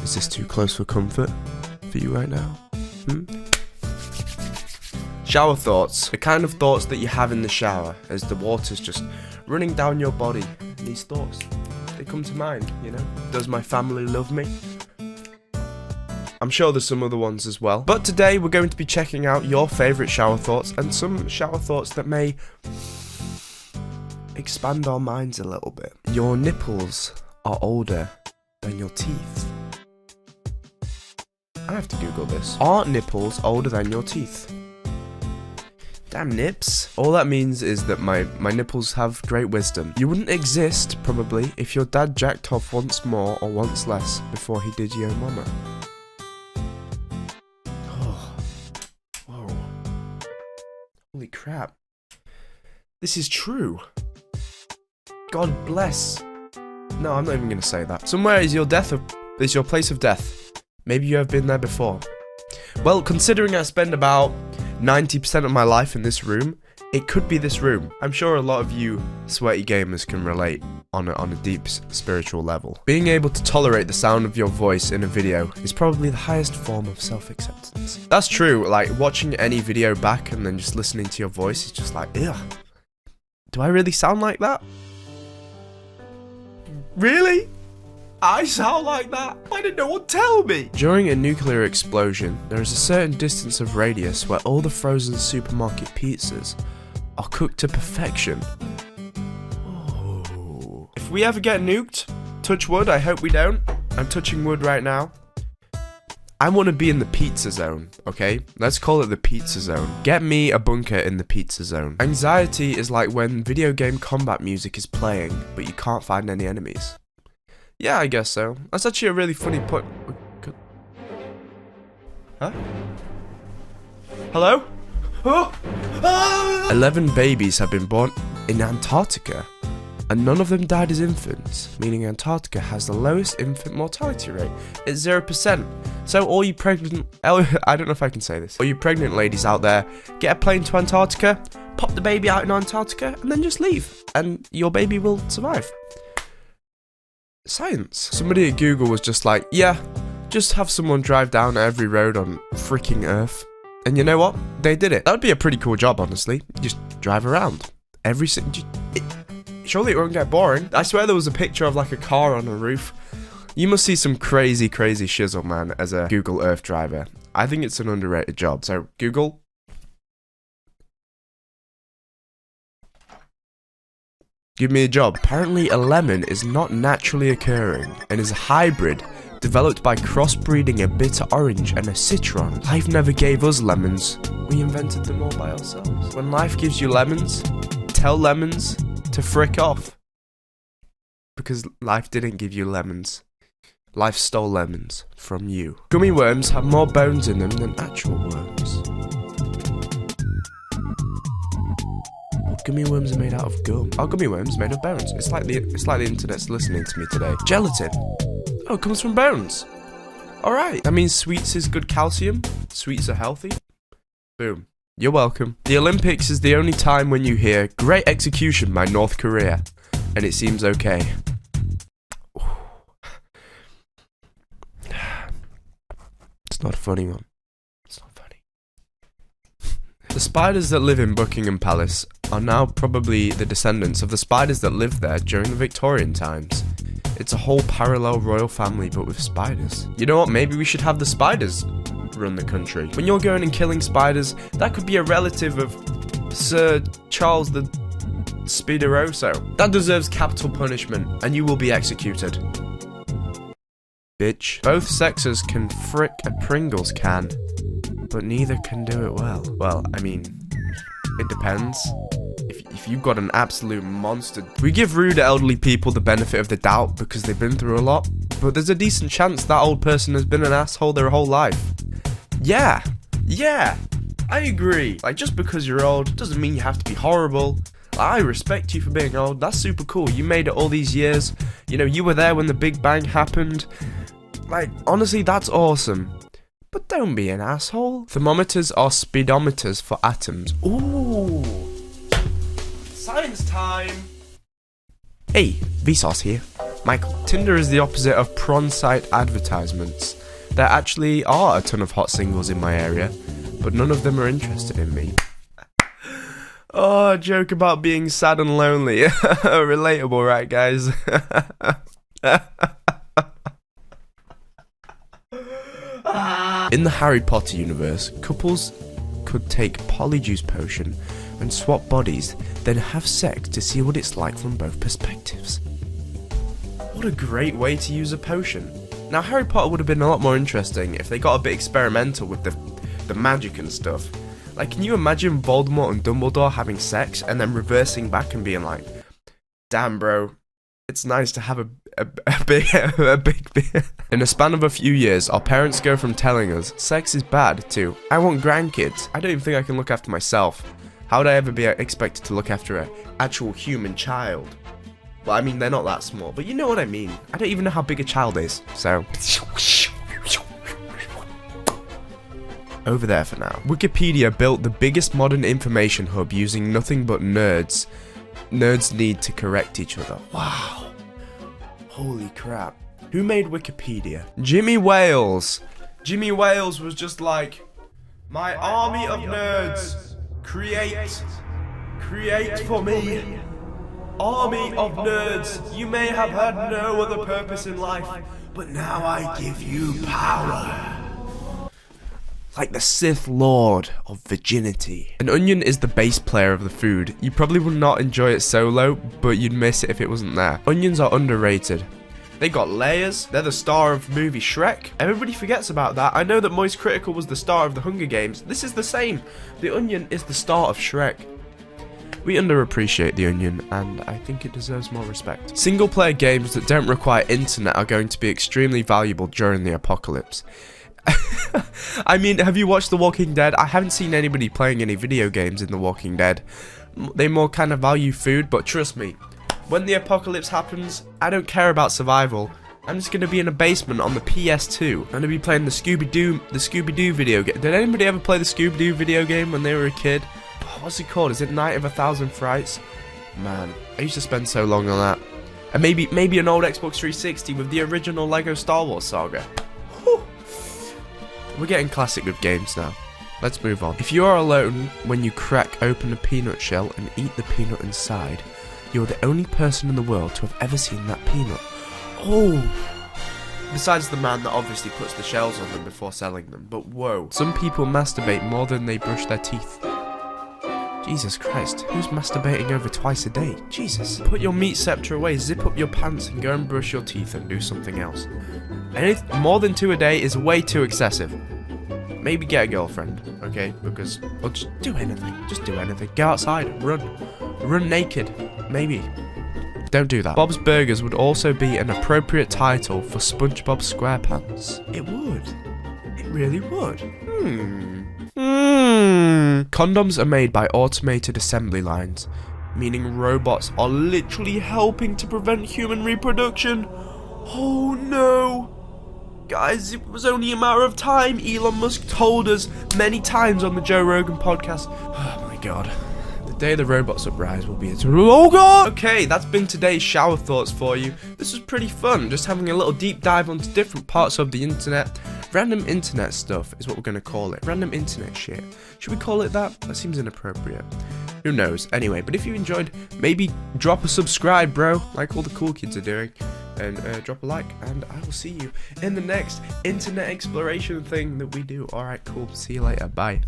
Is this too close for comfort for you right now? Shower thoughts. The kind of thoughts that you have in the shower as the water's just running down your body. These thoughts, they come to mind, you know? Does my family love me? I'm sure there's some other ones as well. But today we're going to be checking out your favourite shower thoughts and some shower thoughts that may expand our minds a little bit. Your nipples are older than your teeth. I have to Google this. Are nipples older than your teeth? Damn nips. All that means is that my nipples have great wisdom. You wouldn't exist, probably, if your dad jacked off once more or once less before he did yo mama. Oh. Whoa. Holy crap. This is true. God bless. No, I'm not even going to say that. Somewhere is your place of death. Maybe you have been there before. Well, considering I spend about 90% of my life in this room, it could be this room. I'm sure a lot of you sweaty gamers can relate on a deep spiritual level. Being able to tolerate the sound of your voice in a video is probably the highest form of self-acceptance. That's true, like watching any video back and then just listening to your voice is just like, ugh. Do I really sound like that? Really? I sound like that? Why did no one tell me? During a nuclear explosion, there is a certain distance of radius where all the frozen supermarket pizzas are cooked to perfection. Oh. If we ever get nuked, touch wood, I hope we don't. I'm touching wood right now. I want to be in the pizza zone, okay? Let's call it the pizza zone. Get me a bunker in the pizza zone. Anxiety is like when video game combat music is playing, but you can't find any enemies. Yeah, I guess so. That's actually a really funny point. Huh? Hello? Oh! Ah! 11 babies have been born in Antarctica, and none of them died as infants, meaning Antarctica has the lowest infant mortality rate. It's 0%. So all you pregnant... I don't know if I can say this. All you pregnant ladies out there, get a plane to Antarctica, pop the baby out in Antarctica, and then just leave. And your baby will survive. Science. Somebody at Google was just like, yeah, just have someone drive down every road on freaking Earth. And you know what? They did it. That would be a pretty cool job, honestly. Just drive around. Surely it won't get boring. I swear there was a picture of like a car on a roof. You must see some crazy shizzle, man, as a Google Earth driver. I think it's an underrated job. So, Google. Give me a job. Apparently, a lemon is not naturally occurring and is a hybrid developed by crossbreeding a bitter orange and a citron. Life never gave us lemons. We invented them all by ourselves. When life gives you lemons, tell lemons to frick off. Because life didn't give you lemons. Life stole lemons from you. Gummy worms have more bones in them than actual worms. Gummy worms are made out of gum. Are gummy worms made of bones? It's like the internet's listening to me today. Gelatin. Oh, it comes from bones. Alright. That means sweets is good calcium. Sweets are healthy. Boom. You're welcome. The Olympics is the only time when you hear great execution by North Korea. And it seems okay. It's not a funny one. It's not funny. The spiders that live in Buckingham Palace are now probably the descendants of the spiders that lived there during the Victorian times. It's a whole parallel royal family but with spiders. You know what, maybe we should have the spiders run the country. When you're going and killing spiders, that could be a relative of Sir Charles the Spideroso. That deserves capital punishment, and you will be executed. Bitch. Both sexes can frick a Pringles can, but neither can do it well. Well, I mean, it depends. If you've got an absolute monster... We give rude elderly people the benefit of the doubt because they've been through a lot, but there's a decent chance that old person has been an asshole their whole life. Yeah, I agree. Like, just because you're old doesn't mean you have to be horrible. I respect you for being old. That's super cool. You made it all these years. You know, you were there when the Big Bang happened. Like, honestly, that's awesome. But don't be an asshole. Thermometers are speedometers for atoms. Ooh. Science time. Hey, Vsauce here. Michael, Tinder is the opposite of prawn site advertisements. There actually are a ton of hot singles in my area, but none of them are interested in me. Oh, a joke about being sad and lonely. Relatable, right, guys? In the Harry Potter universe, couples could take Polyjuice potion and swap bodies, then have sex to see what it's like from both perspectives. What a great way to use a potion. Now, Harry Potter would have been a lot more interesting if they got a bit experimental with the magic and stuff. Like, can you imagine Voldemort and Dumbledore having sex and then reversing back and being like, damn, bro, it's nice to have a big beer. In a span of a few years, our parents go from telling us sex is bad to, I want grandkids. I don't even think I can look after myself. How would I ever be expected to look after an actual human child? Well, I mean, they're not that small, but you know what I mean. I don't even know how big a child is, so... Over there for now. Wikipedia built the biggest modern information hub using nothing but nerds. Nerds need to correct each other. Wow. Holy crap. Who made Wikipedia? Jimmy Wales. Jimmy Wales was just like, my army of nerds, create for me. Army of nerds, you may have had no other purpose in life, but now I give you power. Like the Sith Lord of virginity. An onion is the bass player of the food. You probably would not enjoy it solo, but you'd miss it if it wasn't there. Onions are underrated. They got layers, they're the star of movie Shrek. Everybody forgets about that. I know that Moist Critical was the star of the Hunger Games. This is the same. The onion is the star of Shrek. We underappreciate the onion, and I think it deserves more respect. Single-player games that don't require internet are going to be extremely valuable during the apocalypse. I mean, have you watched The Walking Dead? I haven't seen anybody playing any video games in The Walking Dead. They more kind of value food, but trust me, when the apocalypse happens, I don't care about survival. I'm just going to be in a basement on the PS2. I'm going to be playing the Scooby-Doo video game. Did anybody ever play the Scooby-Doo video game when they were a kid? What's it called? Is it Night of a Thousand Frights? Man, I used to spend so long on that. And maybe an old Xbox 360 with the original Lego Star Wars saga. Whew. We're getting classic with games now. Let's move on. If you are alone when you crack open a peanut shell and eat the peanut inside, you're the only person in the world to have ever seen that peanut. Oh! Besides the man that obviously puts the shells on them before selling them. But whoa. Some people masturbate more than they brush their teeth. Jesus Christ, who's masturbating over twice a day? Jesus. Put your meat scepter away, zip up your pants and go and brush your teeth and do something else. More than 2 a day is way too excessive. Maybe get a girlfriend, okay? Because, or just do anything. Just do anything. Go outside, run. Run naked. Maybe. Don't do that. Bob's Burgers would also be an appropriate title for SpongeBob SquarePants. It would. It really would. Condoms are made by automated assembly lines, meaning robots are literally helping to prevent human reproduction. Oh no! Guys, it was only a matter of time. Elon Musk told us many times on the Joe Rogan podcast. Oh my god. The day the robots uprise will be oh god! Okay, that's been today's shower thoughts for you. This was pretty fun, just having a little deep dive onto different parts of the internet. Random internet stuff is what we're going to call it. Random internet shit. Should we call it that? That seems inappropriate. Who knows? Anyway, but if you enjoyed, maybe drop a subscribe, bro, like all the cool kids are doing. And drop a like, and I will see you in the next internet exploration thing that we do. Alright, cool. See you later. Bye.